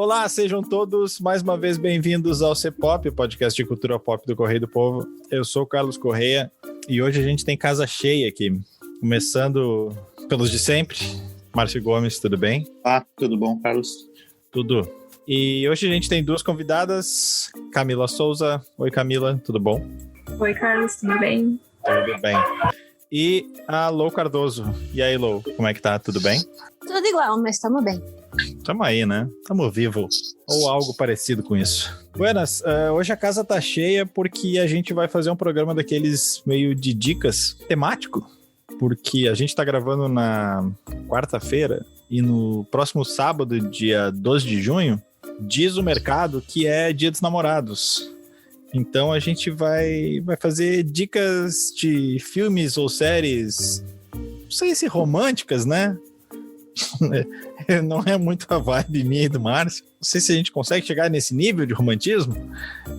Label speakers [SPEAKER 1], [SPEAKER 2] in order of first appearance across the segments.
[SPEAKER 1] Olá, sejam todos mais uma vez bem-vindos ao C-Pop, o podcast de cultura pop do Correio do Povo. Eu sou o Carlos Correia e hoje a gente tem casa cheia aqui. Começando pelos de sempre. Márcio Gomes, tudo bem?
[SPEAKER 2] Tudo bom, Carlos?
[SPEAKER 1] Tudo. E hoje a gente tem duas convidadas. Camila Souza. Oi, Camila, tudo bom?
[SPEAKER 3] Oi, Carlos, tudo bem?
[SPEAKER 1] Tudo bem. E a Lou Cardoso. E aí, Lou, como é que tá? Tudo bem?
[SPEAKER 4] Tudo igual, mas estamos bem.
[SPEAKER 1] Tamo aí, né? Tamo vivo. Ou algo parecido com isso. Buenas, hoje a casa tá cheia porque a gente vai fazer um programa daqueles meio de dicas temático. Porque a gente tá gravando na quarta-feira e no próximo sábado, dia 12 de junho, diz o mercado que é Dia dos Namorados. Então a gente vai fazer dicas de filmes ou séries, não sei se românticas, né? Não é muito a vibe minha e do Márcio. Não sei se a gente consegue chegar nesse nível de romantismo,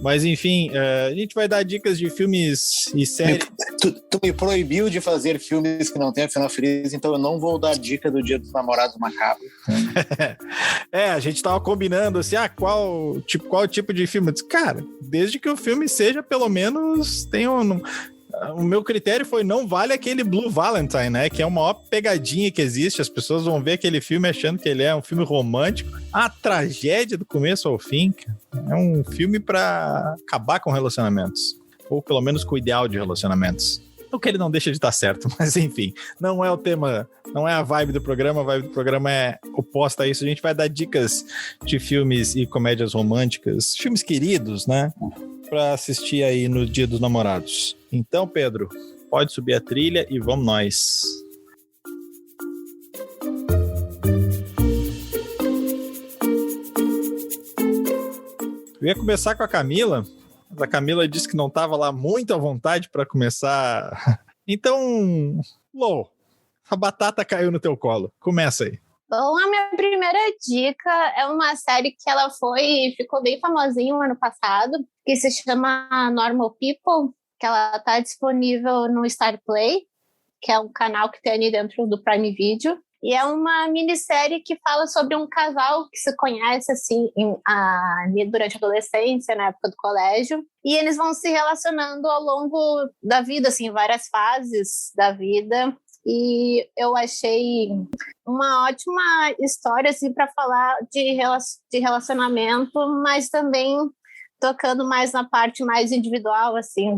[SPEAKER 1] mas enfim, a gente vai dar dicas de filmes e séries.
[SPEAKER 2] Tu me proibiu de fazer filmes que não tenham final feliz, então eu não vou dar dica do Dia dos Namorados macabro.
[SPEAKER 1] A gente tava combinando assim, qual tipo de filme? Eu disse, cara, desde que o filme seja pelo menos tenha o meu critério foi não vale aquele Blue Valentine, né? Que é uma maior pegadinha que existe. As pessoas vão ver aquele filme achando que ele é um filme romântico. A tragédia do começo ao fim. É um filme pra acabar com relacionamentos. Ou pelo menos com o ideal de relacionamentos. O que ele não deixa de estar certo, mas enfim. Não é o tema, não é a vibe do programa. A vibe do programa é oposta a isso. A gente vai dar dicas de filmes e comédias românticas. Filmes queridos, né? Para assistir aí no Dia dos Namorados. Então, Pedro, pode subir a trilha e vamos nós. Eu ia começar com a Camila, mas a Camila disse que não estava lá muito à vontade para começar. Então, Lô, a batata caiu no teu colo. Começa aí.
[SPEAKER 4] Bom, a minha primeira dica é uma série que ela ficou bem famosinha no ano passado, que se chama Normal People, que ela está disponível no Star Play, que é um canal que tem ali dentro do Prime Video. E é uma minissérie que fala sobre um casal que se conhece assim durante a adolescência, na época do colégio, e eles vão se relacionando ao longo da vida, assim, várias fases da vida. E eu achei uma ótima história assim, para falar de relacionamento, mas também tocando mais na parte mais individual assim,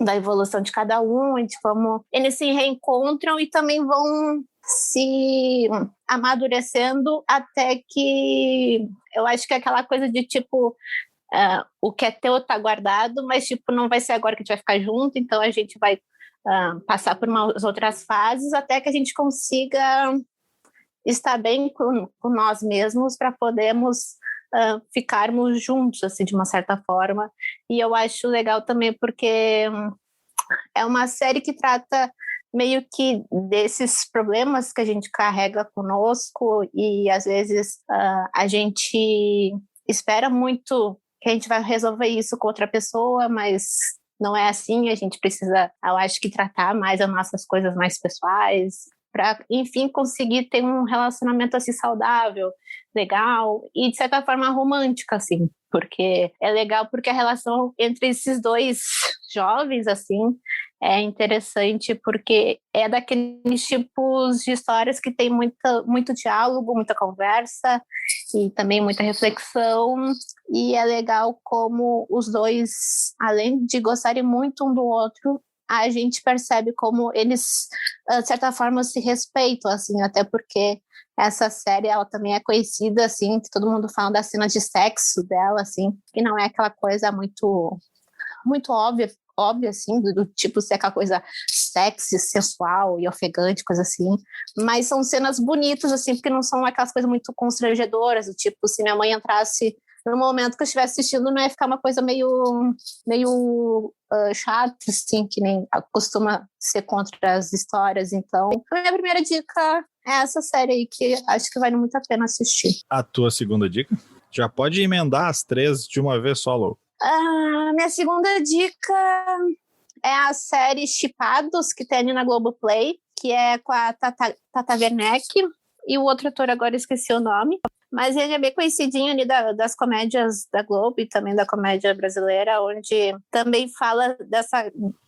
[SPEAKER 4] da evolução de cada um, e de como eles se reencontram e também vão se amadurecendo até que eu acho que é aquela coisa de tipo o que é teu tá guardado, mas tipo não vai ser agora que a gente vai ficar junto, então a gente vai passar por umas outras fases até que a gente consiga estar bem com nós mesmos para podermos ficarmos juntos, assim, de uma certa forma. E eu acho legal também porque é uma série que trata meio que desses problemas que a gente carrega conosco e às vezes a gente espera muito que a gente vai resolver isso com outra pessoa, mas não é assim, a gente precisa, eu acho que tratar mais as nossas coisas mais pessoais, para, enfim, conseguir ter um relacionamento assim saudável, legal e, de certa forma, romântica, assim, porque é legal porque a relação entre esses dois jovens, assim, é interessante porque é daqueles tipos de histórias que tem muito diálogo, muita conversa e também muita reflexão, e é legal como os dois, além de gostarem muito um do outro, a gente percebe como eles, de certa forma, se respeitam, assim, até porque essa série, ela também é conhecida, assim, que todo mundo fala da cena de sexo dela, assim, que não é aquela coisa muito óbvia, assim, do tipo ser aquela coisa sexy, sensual e ofegante, coisa assim, mas são cenas bonitas, assim, porque não são aquelas coisas muito constrangedoras, do tipo, se minha mãe entrasse no momento que eu estivesse assistindo, não ia ficar uma coisa meio chata, assim, que nem costuma ser contra as histórias. Então, a minha primeira dica é essa série aí, que acho que vale muito a pena assistir.
[SPEAKER 1] A tua segunda dica? Já pode emendar as três de uma vez só, Lou.
[SPEAKER 4] A minha segunda dica é a série Chipados, que tem ali na Globoplay, que é com a Tata Werneck e o outro ator, agora esqueci o nome. Mas ele é bem conhecidinho ali das comédias da Globo e também da comédia brasileira, onde também fala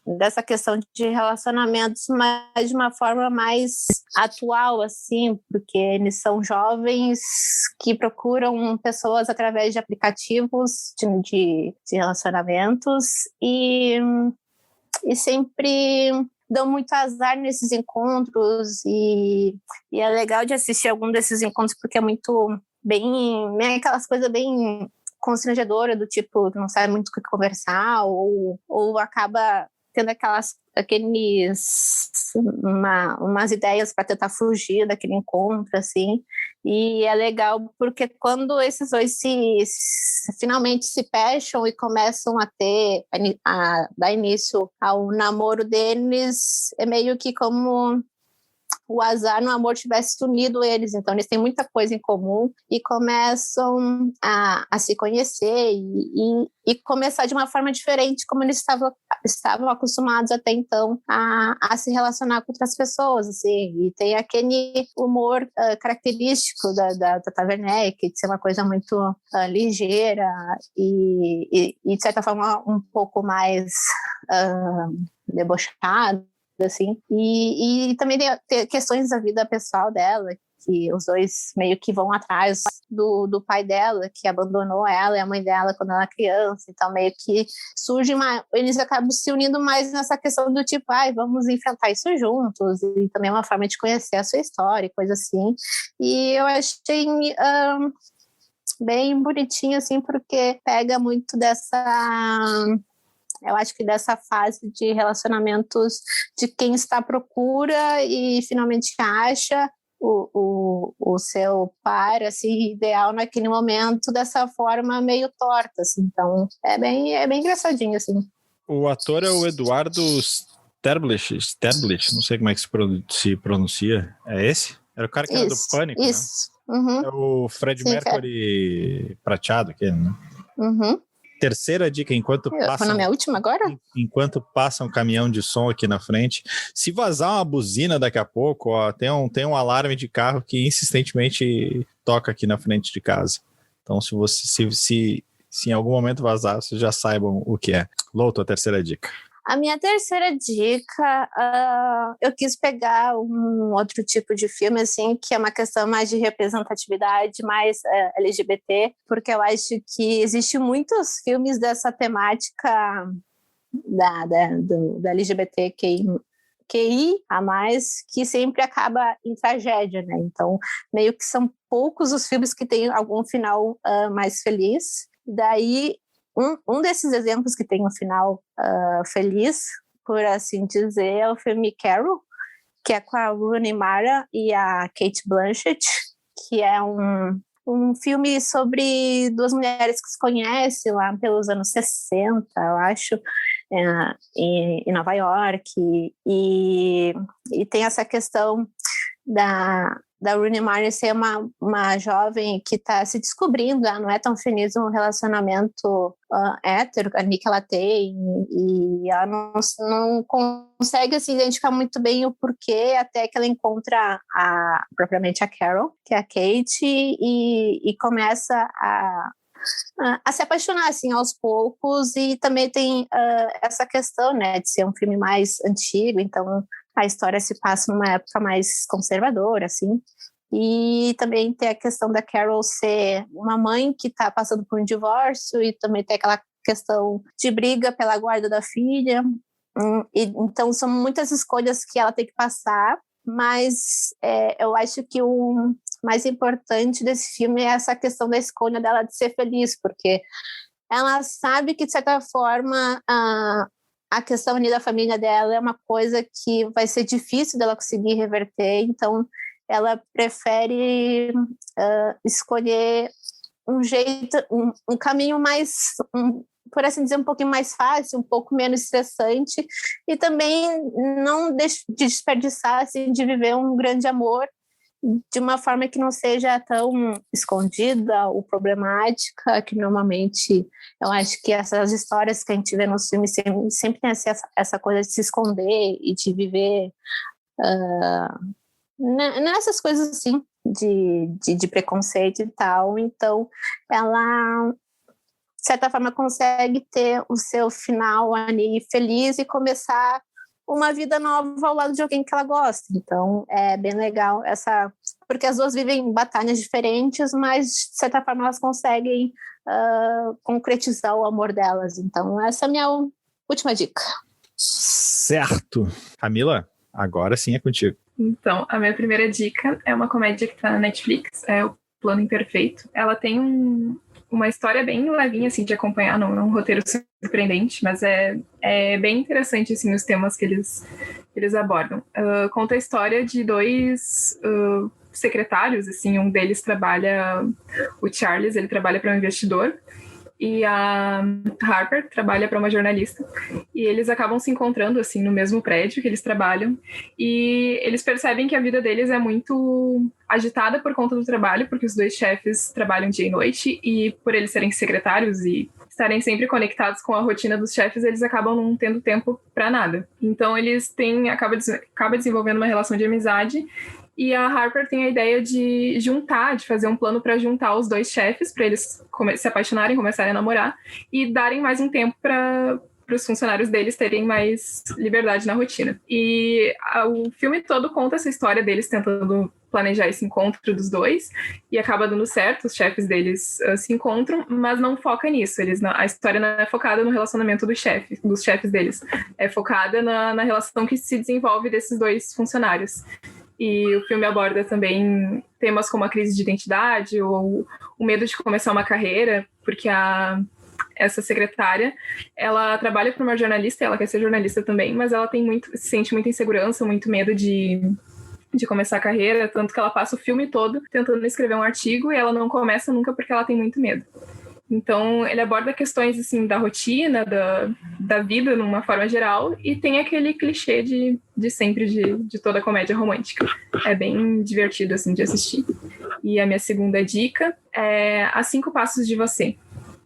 [SPEAKER 4] dessa questão de relacionamentos, mas de uma forma mais atual, assim, porque eles são jovens que procuram pessoas através de aplicativos de relacionamentos e sempre dão muito azar nesses encontros e é legal de assistir algum desses encontros porque é muito bem aquelas coisas bem constrangedoras do tipo, não sabe muito o que conversar ou acaba tendo umas ideias para tentar fugir daquele encontro, assim, e é legal porque quando esses dois finalmente se fecham e começam a dar início ao namoro deles, é meio que como o azar no amor tivesse unido eles, então eles têm muita coisa em comum e começam a se conhecer e começar de uma forma diferente como eles estavam acostumados até então a se relacionar com outras pessoas, assim, e tem aquele humor característico da Tata Werneck, de ser uma coisa muito ligeira e de certa forma um pouco mais debochada, assim, e também tem questões da vida pessoal dela, que os dois meio que vão atrás do pai dela, que abandonou ela e a mãe dela quando ela era criança, então meio que eles acabam se unindo mais nessa questão do tipo, vamos enfrentar isso juntos, e também é uma forma de conhecer a sua história, coisa assim, e eu achei bem bonitinho, assim, porque pega muito eu acho que dessa fase de relacionamentos de quem está à procura e finalmente acha o seu par, assim, ideal naquele momento, dessa forma meio torta, assim. Então, é bem engraçadinho, assim.
[SPEAKER 1] O ator é o Eduardo Sterblich, não sei como é que se pronuncia. É esse? Era o cara que era do Pânico,
[SPEAKER 4] isso.
[SPEAKER 1] Né?
[SPEAKER 4] Uhum.
[SPEAKER 1] É o Fred Mercury prateado, aquele, né?
[SPEAKER 4] Uhum.
[SPEAKER 1] Terceira dica, enquanto
[SPEAKER 4] na minha última agora?
[SPEAKER 1] Enquanto passa um caminhão de som aqui na frente, se vazar uma buzina daqui a pouco, ó, tem um alarme de carro que insistentemente toca aqui na frente de casa. Então, se em algum momento vazar, vocês já saibam o que é. Lou, tua terceira dica.
[SPEAKER 4] A minha terceira dica, eu quis pegar um outro tipo de filme, assim, que é uma questão mais de representatividade, mais LGBT, porque eu acho que existem muitos filmes dessa temática da LGBTQI a mais, que sempre acaba em tragédia, né? Então, meio que são poucos os filmes que têm algum final mais feliz. Daí, um desses exemplos que tem um final feliz, por assim dizer, é o filme Carol, que é com a Rooney Mara e a Cate Blanchett, que é um filme sobre duas mulheres que se conhecem lá pelos anos 60, eu acho, em Nova York, e tem essa questão da Rooney Mara ser uma jovem que está se descobrindo, ela não é tão feliz no relacionamento hétero ali que ela tem, e ela não consegue se identificar muito bem o porquê, até que ela encontra propriamente a Carol, que é a Kate, e começa a se apaixonar, assim, aos poucos, e também tem essa questão, né, de ser um filme mais antigo, então a história se passa numa época mais conservadora, assim, e também tem a questão da Carol ser uma mãe que está passando por um divórcio, e também tem aquela questão de briga pela guarda da filha, então são muitas escolhas que ela tem que passar, mas eu acho que o mais importante desse filme é essa questão da escolha dela de ser feliz, porque ela sabe que, de certa forma, a questão ali da família dela é uma coisa que vai ser difícil dela conseguir reverter, então ela prefere escolher um jeito, um caminho mais, por assim dizer, um pouquinho mais fácil, um pouco menos estressante, e também não de desperdiçar, assim, de viver um grande amor de uma forma que não seja tão escondida ou problemática, que normalmente eu acho que essas histórias que a gente vê nos filmes sempre tem essa coisa de se esconder e de viver nessas coisas assim, de preconceito e tal. Então, ela, de certa forma, consegue ter o seu final ali feliz e começar uma vida nova ao lado de alguém que ela gosta. Então, é bem legal essa... Porque as duas vivem batalhas diferentes, mas, de certa forma, elas conseguem concretizar o amor delas. Então, essa é a minha última dica.
[SPEAKER 1] Certo. Camila, agora sim é contigo.
[SPEAKER 3] Então, a minha primeira dica é uma comédia que está na Netflix, é O Plano Imperfeito. Ela tem uma história bem levinha, assim, de acompanhar, não é um roteiro surpreendente, mas é bem interessante, assim, os temas que eles abordam. Conta a história de dois secretários, assim, um deles trabalha, o Charles, ele trabalha para um investidor, e a Harper trabalha para uma jornalista, e eles acabam se encontrando assim no mesmo prédio que eles trabalham, e eles percebem que a vida deles é muito agitada por conta do trabalho, porque os dois chefes trabalham dia e noite, e por eles serem secretários e estarem sempre conectados com a rotina dos chefes, eles acabam não tendo tempo para nada. Então eles acaba desenvolvendo uma relação de amizade. E a Harper tem a ideia de fazer um plano para juntar os dois chefes, para eles se apaixonarem, começarem a namorar, e darem mais um tempo para os funcionários deles terem mais liberdade na rotina. E o filme todo conta essa história deles tentando planejar esse encontro dos dois, e acaba dando certo, os chefes deles se encontram, mas não foca nisso. A história não é focada no relacionamento dos chefes deles, é focada na relação que se desenvolve desses dois funcionários. E o filme aborda também temas como a crise de identidade ou o medo de começar uma carreira, porque essa secretária, ela trabalha para uma jornalista, ela quer ser jornalista também, mas ela se sente muita insegurança, muito medo de começar a carreira, tanto que ela passa o filme todo tentando escrever um artigo e ela não começa nunca porque ela tem muito medo. Então, ele aborda questões assim, da rotina, da vida, numa forma geral, e tem aquele clichê de sempre de toda comédia romântica. É bem divertido assim, de assistir. E a minha segunda dica é A 5 Passos de Você.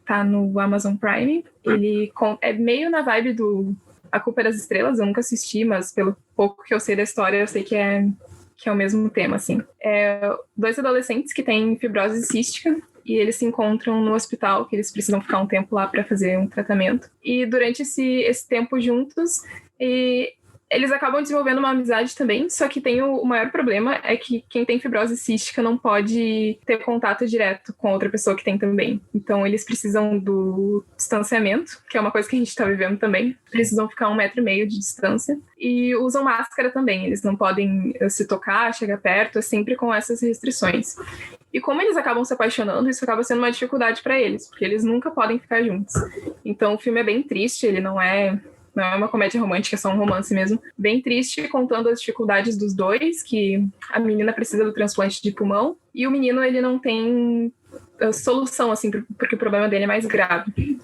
[SPEAKER 3] Tá no Amazon Prime. Ele é meio na vibe do A Culpa é das Estrelas, eu nunca assisti, mas pelo pouco que eu sei da história, eu sei que é o mesmo tema, assim. Dois adolescentes que têm fibrose cística, e eles se encontram no hospital, que eles precisam ficar um tempo lá para fazer um tratamento. E durante esse tempo juntos, eles acabam desenvolvendo uma amizade também, só que tem o maior problema é que quem tem fibrose cística não pode ter contato direto com outra pessoa que tem também. Então eles precisam do distanciamento, que é uma coisa que a gente está vivendo também. Precisam ficar 1,5 metro de distância. E usam máscara também, eles não podem se tocar, chegar perto, é sempre com essas restrições. E como eles acabam se apaixonando, isso acaba sendo uma dificuldade para eles, porque eles nunca podem ficar juntos. Então o filme é bem triste, ele não é uma comédia romântica, é só um romance mesmo. Bem triste, contando as dificuldades dos dois, que a menina precisa do transplante de pulmão, e o menino, ele não tem solução, assim, porque o problema dele é mais grave.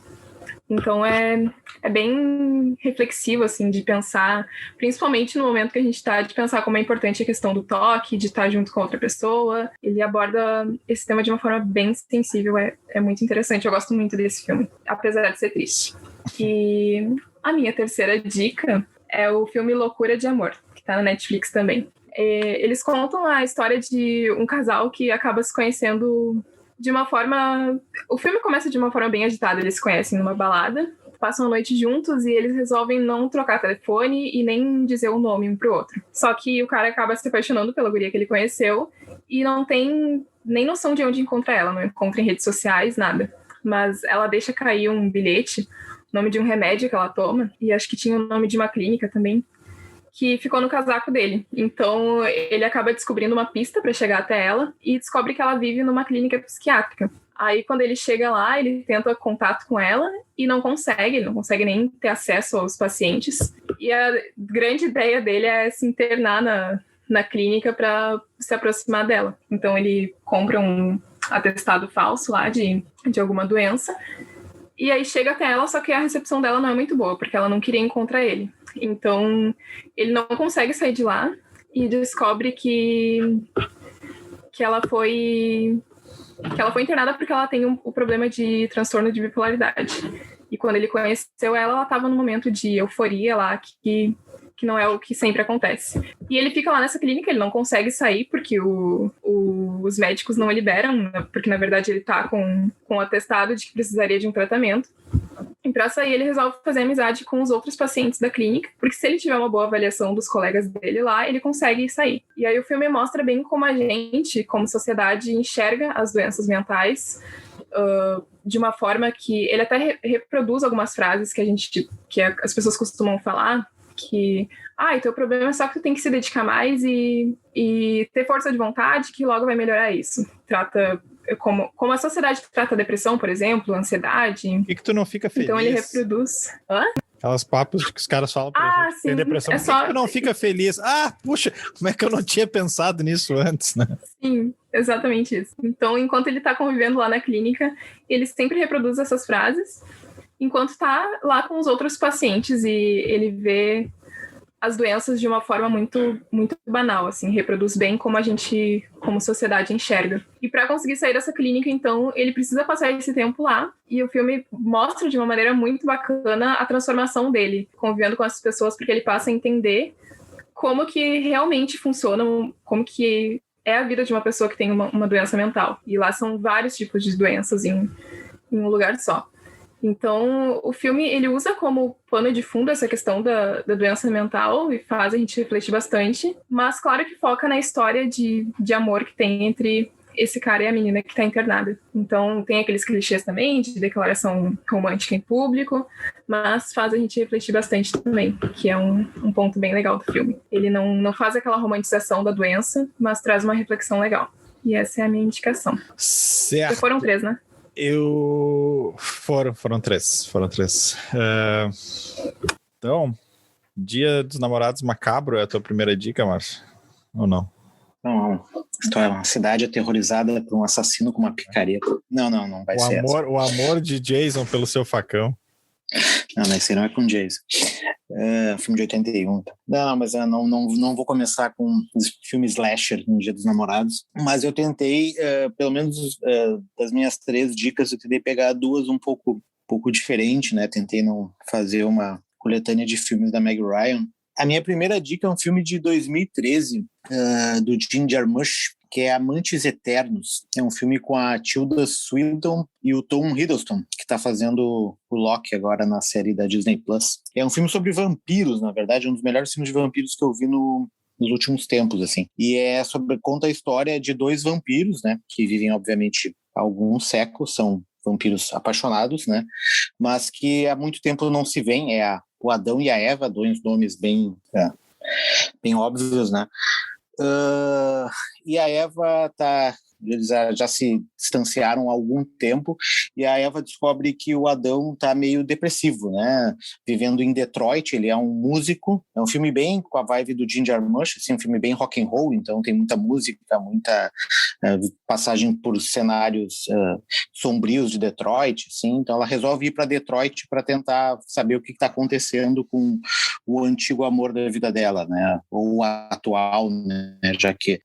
[SPEAKER 3] Então é bem reflexivo, assim, de pensar, principalmente no momento que a gente está, de pensar como é importante a questão do toque, de estar junto com outra pessoa. Ele aborda esse tema de uma forma bem sensível, é muito interessante. Eu gosto muito desse filme, apesar de ser triste. E a minha terceira dica é o filme Loucura de Amor, que está na Netflix também. Eles contam a história de um casal que acaba se conhecendo de uma forma... O filme começa de uma forma bem agitada. Eles se conhecem numa balada, passam a noite juntos e eles resolvem não trocar telefone e nem dizer o nome um pro outro. Só que o cara acaba se apaixonando pela guria que ele conheceu e não tem nem noção de onde encontra ela. Não encontra em redes sociais, nada. Mas ela deixa cair um bilhete, nome de um remédio que ela toma, e acho que tinha o nome de uma clínica também, que ficou no casaco dele. Então ele acaba descobrindo uma pista para chegar até ela e descobre que ela vive numa clínica psiquiátrica. Aí quando ele chega lá, ele tenta contato com ela e ele não consegue nem ter acesso aos pacientes. E a grande ideia dele é se internar na clínica para se aproximar dela. Então ele compra um atestado falso lá de alguma doença. E aí chega até ela, só que a recepção dela não é muito boa, porque ela não queria encontrar ele. Então, ele não consegue sair de lá e descobre que ela foi internada porque ela tem o problema de transtorno de bipolaridade. E quando ele conheceu ela estava num momento de euforia lá, que não é o que sempre acontece. E ele fica lá nessa clínica, ele não consegue sair porque os médicos não o liberam, porque na verdade ele tá com um atestado de que precisaria de um tratamento. E para sair, ele resolve fazer amizade com os outros pacientes da clínica, porque se ele tiver uma boa avaliação dos colegas dele lá, ele consegue sair. E aí o filme mostra bem como a gente, como sociedade, enxerga as doenças mentais de uma forma que ele até reproduz algumas frases que as pessoas costumam falar, que teu problema é só que tu tem que se dedicar mais e ter força de vontade que logo vai melhorar isso. Trata como a sociedade trata a depressão, por exemplo, a ansiedade.
[SPEAKER 1] Por que tu não fica feliz?
[SPEAKER 3] Então ele reproduz. Hã?
[SPEAKER 1] Aquelas papos que os caras falam pra gente,
[SPEAKER 3] sim.
[SPEAKER 1] tem depressão. Por que tu não fica feliz? Puxa, como é que eu não tinha pensado nisso antes, né?
[SPEAKER 3] Sim, exatamente isso. Então, enquanto ele tá convivendo lá na clínica, ele sempre reproduz essas frases, enquanto tá lá com os outros pacientes, e ele vê as doenças de uma forma muito, muito banal, assim, reproduz bem como a gente, como sociedade, enxerga. E para conseguir sair dessa clínica, então, ele precisa passar esse tempo lá, e o filme mostra de uma maneira muito bacana a transformação dele, convivendo com essas pessoas, porque ele passa a entender como que realmente funciona, como que é a vida de uma pessoa que tem uma doença mental. E lá são vários tipos de doenças em um lugar só. Então, o filme, ele usa como pano de fundo essa questão da doença mental e faz a gente refletir bastante, mas claro que foca na história de amor que tem entre esse cara e a menina que está internada. Então, tem aqueles clichês também de declaração romântica em público, mas faz a gente refletir bastante também, que é um ponto bem legal do filme. Ele não faz aquela romantização da doença, mas traz uma reflexão legal. E essa é a minha indicação.
[SPEAKER 1] Certo.
[SPEAKER 3] Já foram 3, né?
[SPEAKER 1] Foram três. Então, Dia dos Namorados Macabro é a tua primeira dica, Márcio? Ou não?
[SPEAKER 2] Não. Isto é uma cidade aterrorizada por um assassino com uma picareta. Não vai ser essa.
[SPEAKER 1] O amor de Jason pelo seu facão.
[SPEAKER 2] Não, esse não é com Jason. Filme de 81. Não, mas eu não vou começar com filme slasher no Dia dos Namorados. Mas eu tentei, pelo menos das minhas 3 dicas, eu tentei pegar 2 um pouco diferente, né? Tentei não fazer uma coletânea de filmes da Meg Ryan. A minha primeira dica é um filme de 2013, do Jim Jarmusch, que é Amantes Eternos. É um filme com a Tilda Swinton e o Tom Hiddleston, que está fazendo o Loki agora na série da Disney+. É um filme sobre vampiros, na verdade, um dos melhores filmes de vampiros que eu vi nos últimos tempos, assim. E conta a história de 2 vampiros, né, que vivem, obviamente, há alguns séculos, são vampiros apaixonados, né, mas que há muito tempo não se veem, o Adão e a Eva, 2 nomes bem óbvios, né. E a Eva eles já se distanciaram há algum tempo, e a Eva descobre que o Adão está meio depressivo, né? Vivendo em Detroit, ele é um músico, é um filme bem com a vibe do Jim Jarmusch, assim, um filme bem rock and roll, então tem muita música, muita passagem por cenários sombrios de Detroit, assim, então ela resolve ir para Detroit para tentar saber o que está acontecendo com o antigo amor da vida dela, né? Ou o atual, né? Já que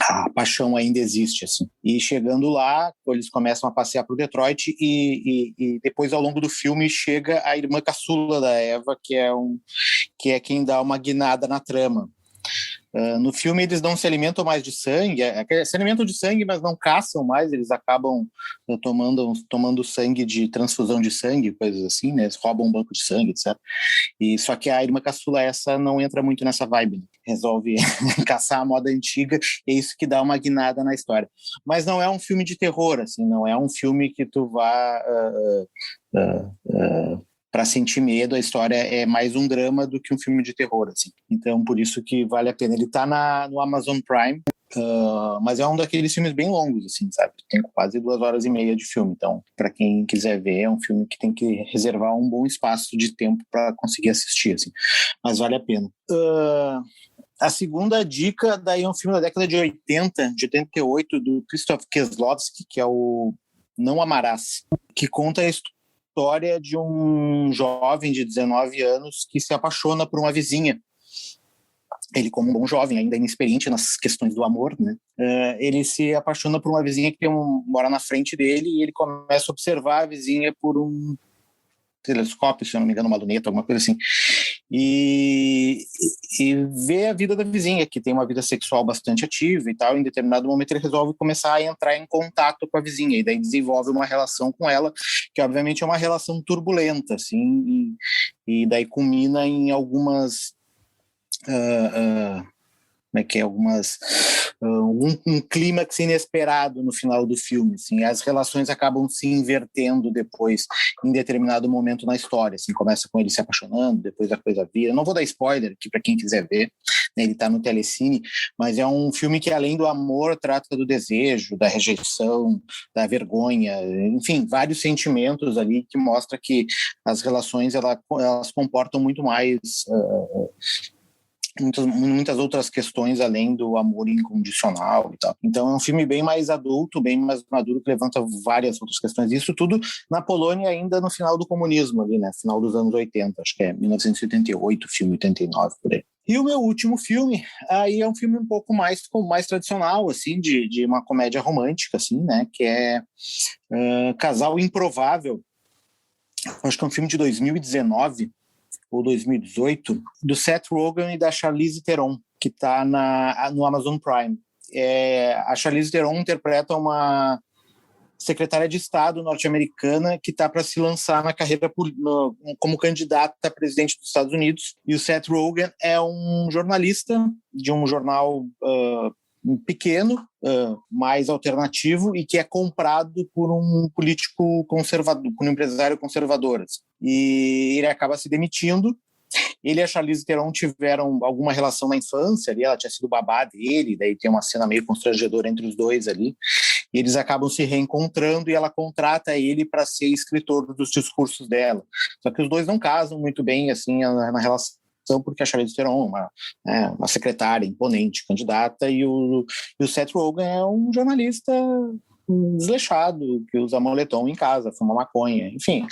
[SPEAKER 2] a paixão ainda existe, assim. E chegando lá, eles começam a passear por Detroit e depois, ao longo do filme, chega a irmã caçula da Eva, que é quem dá uma guinada na trama. No filme eles não se alimentam mais de sangue, se alimentam de sangue, mas não caçam mais, eles acabam tomando sangue de transfusão de sangue, coisas assim, né? Eles roubam um banco de sangue, etc. Só que a irmã caçula essa não entra muito nessa vibe, né? Resolve caçar a moda antiga, e é isso que dá uma guinada na história. Mas não é um filme de terror, assim, não é um filme que tu vá para sentir medo. A história é mais um drama do que um filme de terror, assim. Então, por isso que vale a pena. Ele tá no Amazon Prime, mas é um daqueles filmes bem longos, assim, sabe? Tem quase 2h30 de filme. Então, para quem quiser ver, é um filme que tem que reservar um bom espaço de tempo para conseguir assistir, assim. Mas vale a pena. A segunda dica, daí é um filme da década de 80, de 88, do Krzysztof Kieslowski, que é o Não Amarás, que conta a história de um jovem de 19 anos que se apaixona por uma vizinha. Ele, como um bom jovem, ainda inexperiente nas questões do amor, né? Ele se apaixona por uma vizinha que mora na frente dele, e ele começa a observar a vizinha por um telescópio, se eu não me engano, uma luneta, alguma coisa assim. e vê a vida da vizinha, que tem uma vida sexual bastante ativa e tal. Em determinado momento ele resolve começar a entrar em contato com a vizinha, e daí desenvolve uma relação com ela, que obviamente é uma relação turbulenta, assim, e daí culmina em algumas... um clímax inesperado no final do filme, assim. As relações acabam se invertendo depois, em determinado momento na história, assim. Começa com ele se apaixonando, depois a coisa vira. Não vou dar spoiler aqui para quem quiser ver, né? Ele está no Telecine, mas é um filme que, além do amor, trata do desejo, da rejeição, da vergonha, enfim, vários sentimentos ali, que mostra que as relações elas comportam muito mais muitas outras questões além do amor incondicional e tal. Então é um filme bem mais adulto, bem mais maduro, que levanta várias outras questões. Isso tudo na Polônia ainda no final do comunismo ali, né? Final dos anos 80, acho que é 1988, filme 89, por aí. E o meu último filme, aí é um filme um pouco mais tradicional, assim, de uma comédia romântica, assim, né? Que é Casal Improvável. Acho que é um filme de 2019, ou 2018, do Seth Rogen e da Charlize Theron, que está no Amazon Prime. A Charlize Theron interpreta uma secretária de Estado norte-americana que está para se lançar na carreira como candidata a presidente dos Estados Unidos, e o Seth Rogen é um jornalista de um jornal pequeno, mais alternativo, e que é comprado por um político conservador, por um empresário conservador. E ele acaba se demitindo. Ele e a Charlize Theron tiveram alguma relação na infância ali, ela tinha sido babá dele, daí tem uma cena meio constrangedora entre os dois ali, e eles acabam se reencontrando e ela contrata ele para ser escritor dos discursos dela. Só que os dois não casam muito bem assim na relação, porque a Charlize Theron é uma secretária imponente, candidata, e o Seth Rogen é um jornalista desleixado, que usa moletom em casa, fuma maconha, enfim,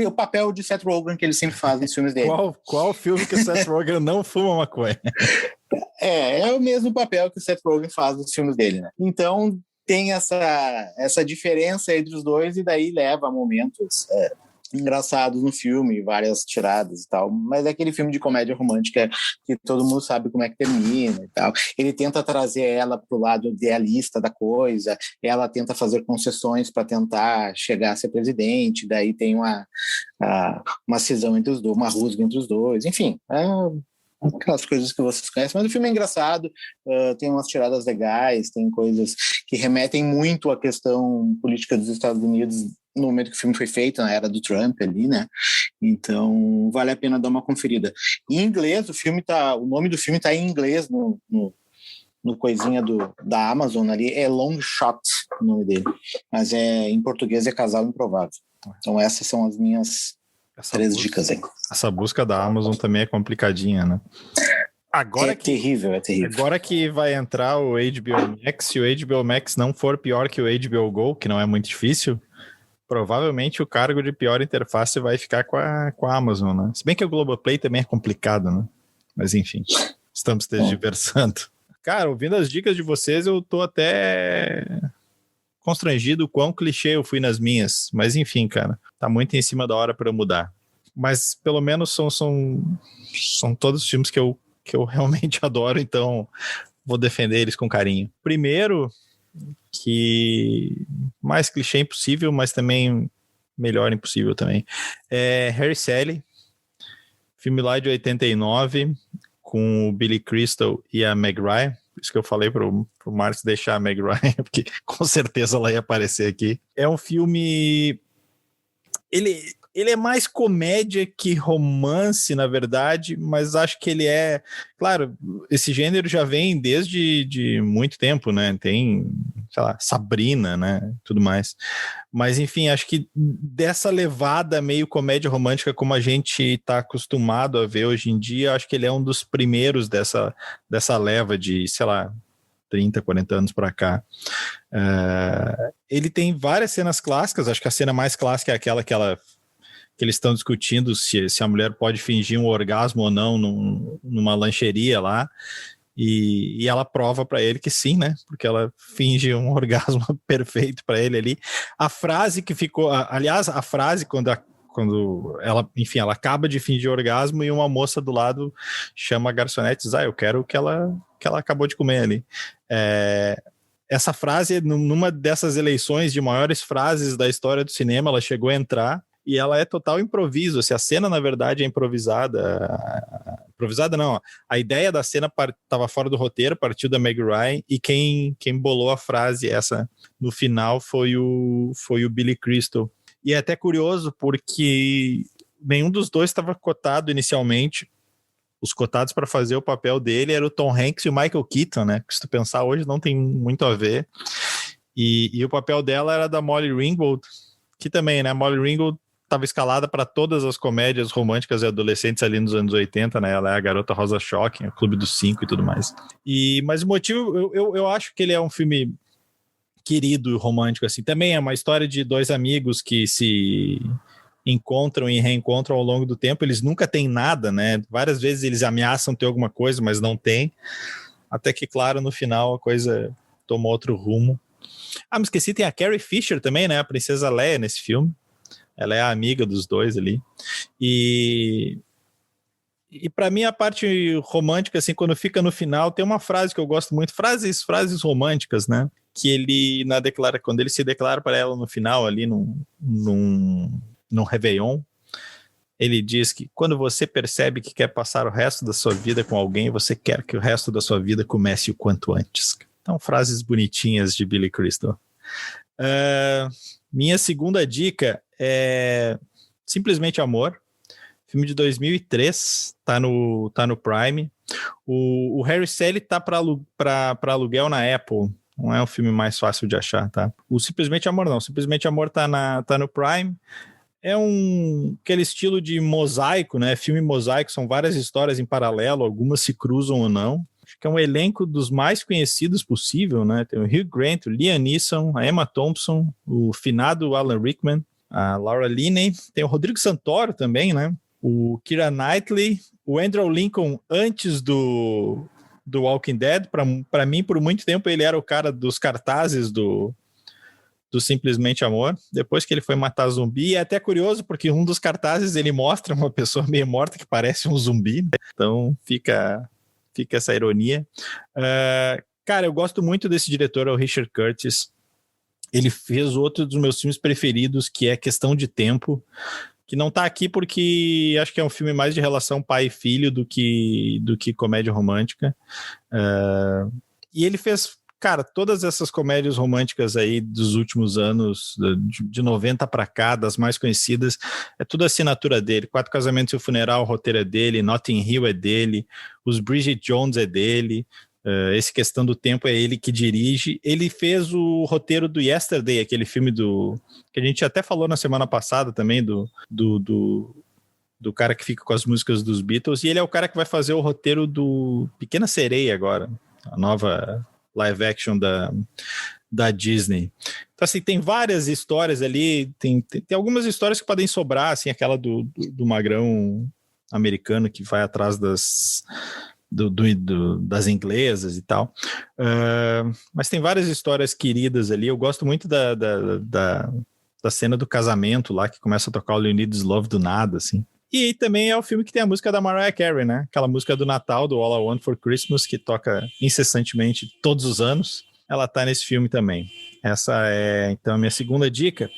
[SPEAKER 2] o papel de Seth Rogen que ele sempre faz nos filmes dele.
[SPEAKER 1] Qual filme que o Seth Rogen não fuma maconha?
[SPEAKER 2] É o mesmo papel que o Seth Rogen faz nos filmes dele, né? Então tem essa diferença entre os dois, e daí leva a momentos engraçados no filme, várias tiradas e tal, mas é aquele filme de comédia romântica que todo mundo sabe como é que termina e tal. Ele tenta trazer ela pro lado idealista da coisa, ela tenta fazer concessões para tentar chegar a ser presidente, daí tem uma cisão entre os dois, uma rusga entre os dois, enfim, aquelas coisas que vocês conhecem, mas o filme é engraçado, tem umas tiradas legais, tem coisas que remetem muito à questão política dos Estados Unidos no momento que o filme foi feito, na era do Trump ali, né? Então vale a pena dar uma conferida. Em inglês, o nome do filme tá em inglês no coisinha da Amazon ali, é Long Shot o nome dele, mas em português é Casal Improvável. Então essas são as minhas 3 dicas aí.
[SPEAKER 1] Essa busca da Amazon também é complicadinha, né?
[SPEAKER 2] Terrível.
[SPEAKER 1] Agora que vai entrar o HBO Max, se o HBO Max não for pior que o HBO Go, que não é muito difícil, provavelmente o cargo de pior interface vai ficar com a Amazon, né? Se bem que o Globoplay também é complicado, né? Mas enfim, estamos tergiversando. Cara, ouvindo as dicas de vocês, eu tô até constrangido o quão clichê eu fui nas minhas. Mas enfim, cara, tá muito em cima da hora para eu mudar. Mas pelo menos são todos os filmes que eu realmente adoro, então vou defender eles com carinho. Primeiro, que mais clichê impossível, mas também melhor impossível também, é Harry e Sally, filme lá de 89, com o Billy Crystal e a Meg Ryan. Por isso que eu falei pro Marcos deixar a Meg Ryan, porque com certeza ela ia aparecer aqui. É um filme... Ele é mais comédia que romance, na verdade, mas acho que ele é... Claro, esse gênero já vem desde muito tempo, né? Tem, sei lá, Sabrina, né? Tudo mais. Mas, enfim, acho que dessa levada meio comédia romântica, como a gente está acostumado a ver hoje em dia, acho que ele é um dos primeiros dessa leva de, sei lá, 30, 40 anos para cá. Ele tem várias cenas clássicas, acho que a cena mais clássica é aquela que eles estão discutindo se a mulher pode fingir um orgasmo ou não numa lancheria lá, e ela prova para ele que sim, né? Porque ela finge um orgasmo perfeito para ele ali. A frase que ficou... Aliás, a frase, quando quando ela, enfim, ela acaba de fingir orgasmo e uma moça do lado chama a garçonete e diz, eu quero o que ela acabou de comer ali. Essa frase, numa dessas eleições de maiores frases da história do cinema, ela chegou a entrar e ela é total improviso. Se a cena, na verdade, é improvisada não, a ideia da cena estava fora do roteiro, partiu da Meg Ryan, e quem bolou a frase essa no final foi o Billy Crystal. E é até curioso porque nenhum dos dois estava cotado inicialmente. Os cotados para fazer o papel dele era o Tom Hanks e o Michael Keaton, né? Que se tu pensar hoje não tem muito a ver. E o papel dela era da Molly Ringwald, que também, né? Molly Ringwald estava escalada para todas as comédias românticas e adolescentes ali nos anos 80, né? Ela é a garota Rosa Shocking, o Clube dos Cinco e tudo mais. Mas o motivo, eu acho que ele é um filme querido e romântico, assim. Também é uma história de dois amigos que se encontram e reencontram ao longo do tempo. Eles nunca têm nada, né? Várias vezes eles ameaçam ter alguma coisa, mas não tem. Até que, claro, no final a coisa toma outro rumo. Me esqueci, tem a Carrie Fisher também, né? A Princesa Leia nesse filme. Ela é a amiga dos dois ali. E para mim a parte romântica, assim, quando fica no final, tem uma frase que eu gosto muito, frases românticas, né? Que ele, quando ele se declara para ela no final ali, num Réveillon, ele diz que quando você percebe que quer passar o resto da sua vida com alguém, você quer que o resto da sua vida comece o quanto antes. Então, frases bonitinhas de Billy Crystal. Minha segunda dica é Simplesmente Amor, filme de 2003, tá no Prime. O Harry Sally tá para aluguel na Apple. Não é um filme mais fácil de achar, tá? O Simplesmente Amor não. Simplesmente Amor tá no Prime. É aquele estilo de mosaico, né? Filme mosaico, são várias histórias em paralelo, algumas se cruzam ou não. Acho que é um elenco dos mais conhecidos possível, né? Tem o Hugh Grant, o Liam Neeson, a Emma Thompson, o finado Alan Rickman, a Laura Linney, tem o Rodrigo Santoro também, né? O Keira Knightley, o Andrew Lincoln antes do Walking Dead. Para mim, por muito tempo, ele era o cara dos cartazes do Simplesmente Amor. Depois que ele foi matar zumbi, é até curioso, porque um dos cartazes ele mostra uma pessoa meio morta que parece um zumbi, né? Então fica essa ironia. Cara, eu gosto muito desse diretor, é o Richard Curtis. Ele fez outro dos meus filmes preferidos, que é Questão de Tempo, que não tá aqui porque acho que é um filme mais de relação pai e filho do que comédia romântica. E ele fez, cara, todas essas comédias românticas aí dos últimos anos, de 90 para cá, das mais conhecidas, é tudo a assinatura dele. Quatro Casamentos e o Funeral, o roteiro é dele, Notting Hill é dele, os Bridget Jones é dele, esse Questão do Tempo é ele que dirige. Ele fez o roteiro do Yesterday, aquele filme que a gente até falou na semana passada também, do cara que fica com as músicas dos Beatles, e ele é o cara que vai fazer o roteiro do Pequena Sereia agora, a nova live action da Disney. Então, assim, tem várias histórias ali, tem algumas histórias que podem sobrar, assim, aquela do magrão americano que vai atrás das inglesas e tal. Mas tem várias histórias queridas ali. Eu gosto muito da cena do casamento lá, que começa a tocar o You Need Is Love do nada, assim. E também é o filme que tem a música da Mariah Carey, né? Aquela música do Natal, do All I Want for Christmas, que toca incessantemente todos os anos. Ela tá nesse filme também. Essa é, então, a minha segunda dica.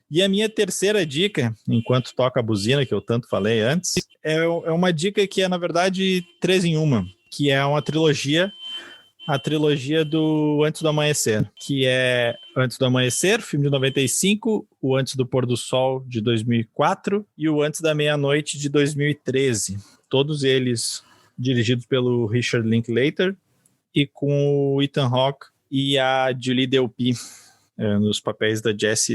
[SPEAKER 1] E a minha terceira dica, enquanto toca a buzina, que eu tanto falei antes, é uma dica que é, na verdade, 3 em 1, que é uma trilogia, a trilogia do Antes do Amanhecer, que é Antes do Amanhecer, filme de 95, o Antes do Pôr do Sol, de 2004, e o Antes da Meia-Noite, de 2013. Todos eles dirigidos pelo Richard Linklater e com o Ethan Hawke e a Julie Delpy nos papéis do Jesse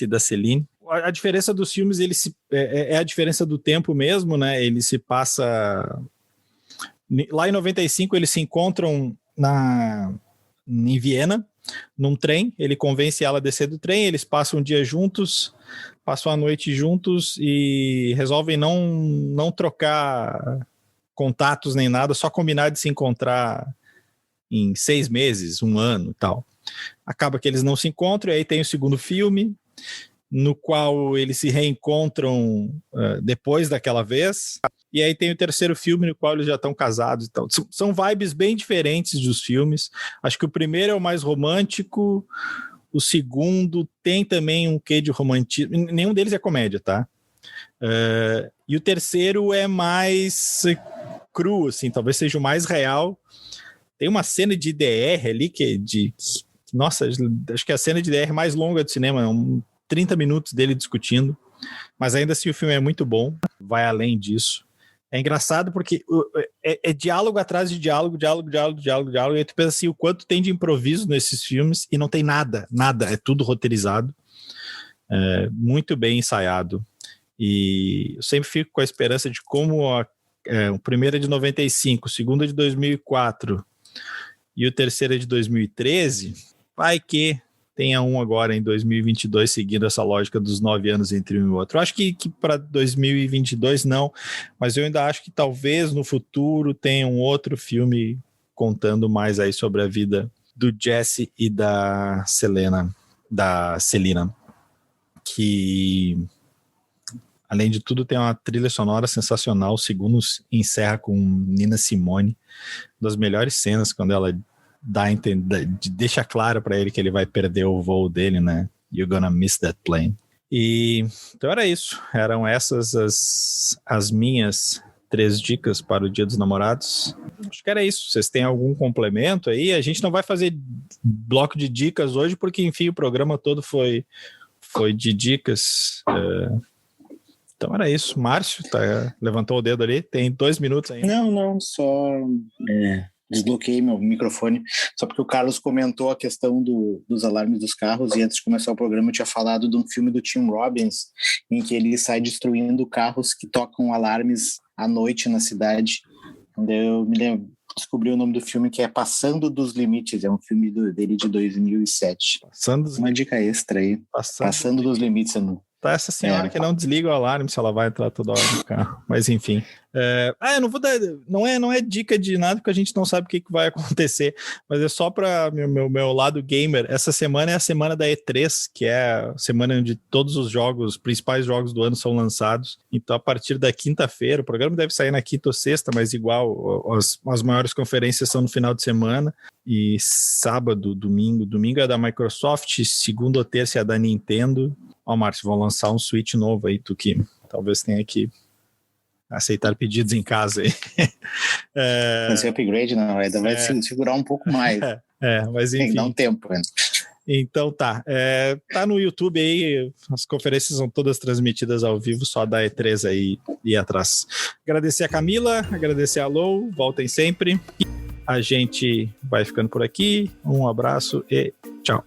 [SPEAKER 1] e da Celine. A diferença dos filmes é a diferença do tempo mesmo, né? Ele se passa... Lá em 95 eles se encontram em Viena, num trem. Ele convence ela a descer do trem, eles passam um dia juntos, passam a noite juntos e resolvem não trocar contatos nem nada, só combinar de se encontrar em 6 meses, 1 ano e tal. Acaba que eles não se encontram, e aí tem o segundo filme, no qual eles se reencontram depois daquela vez. E aí tem o terceiro filme no qual eles já estão casados e tal. São vibes bem diferentes dos filmes. Acho que o primeiro é o mais romântico, o segundo tem também um quê de romantismo. Nenhum deles é comédia, tá? E o terceiro é mais cru, assim, talvez seja o mais real. Tem uma cena de IDR ali nossa, acho que é a cena de IDR mais longa do cinema, 30 minutos dele discutindo, mas ainda assim o filme é muito bom, vai além disso. É engraçado porque é diálogo atrás de diálogo, e aí tu pensa assim, o quanto tem de improviso nesses filmes, e não tem nada, é tudo roteirizado, muito bem ensaiado. E eu sempre fico com a esperança de como o primeiro é de 95, o segundo é de 2004 e o terceiro é de 2013, vai que tenha um agora em 2022 seguindo essa lógica dos 9 anos entre um e outro. Eu acho que para 2022 não, mas eu ainda acho que talvez no futuro tenha um outro filme contando mais aí sobre a vida do Jesse e da Celina, que além de tudo tem uma trilha sonora sensacional. O segundo encerra com Nina Simone, das melhores cenas, quando ela deixa claro para ele que ele vai perder o voo dele, né? You're gonna miss that plane. E então era isso. Eram essas as minhas 3 dicas para o Dia dos Namorados. Acho que era isso. Vocês têm algum complemento aí? A gente não vai fazer bloco de dicas hoje, porque, enfim, o programa todo foi de dicas. Então era isso. Márcio levantou o dedo ali. Tem 2 minutos ainda.
[SPEAKER 2] Não, só desbloqueei meu microfone, só porque o Carlos comentou a questão dos alarmes dos carros, e antes de começar o programa eu tinha falado de um filme do Tim Robbins, em que ele sai destruindo carros que tocam alarmes à noite na cidade. Quando eu descobri o nome do filme, que é Passando dos Limites, é um filme dele de 2007. Uma dica extra aí. Passando dos Limites.
[SPEAKER 1] Tá essa senhora que não desliga o alarme se ela vai entrar toda hora no carro. Mas enfim. Eu não vou dar. Não é dica de nada, porque a gente não sabe o que vai acontecer. Mas é só para meu lado gamer. Essa semana é a semana da E3, que é a semana onde todos os principais jogos do ano são lançados. Então, a partir da quinta-feira, o programa deve sair na quinta ou sexta, mas igual, as maiores conferências são no final de semana. E sábado, domingo é da Microsoft, segunda ou terça é da Nintendo. Márcio, vão lançar um Switch novo aí, tu que talvez tenha que aceitar pedidos em casa aí.
[SPEAKER 2] Vai ser upgrade, não, vai segurar um pouco mais.
[SPEAKER 1] Mas enfim.
[SPEAKER 2] Tem que dar um tempo, né?
[SPEAKER 1] Então tá. Tá no YouTube aí, as conferências são todas transmitidas ao vivo, só da E3 aí e atrás. Agradecer a Camila, agradecer a Lou, voltem sempre. A gente vai ficando por aqui. Um abraço e tchau.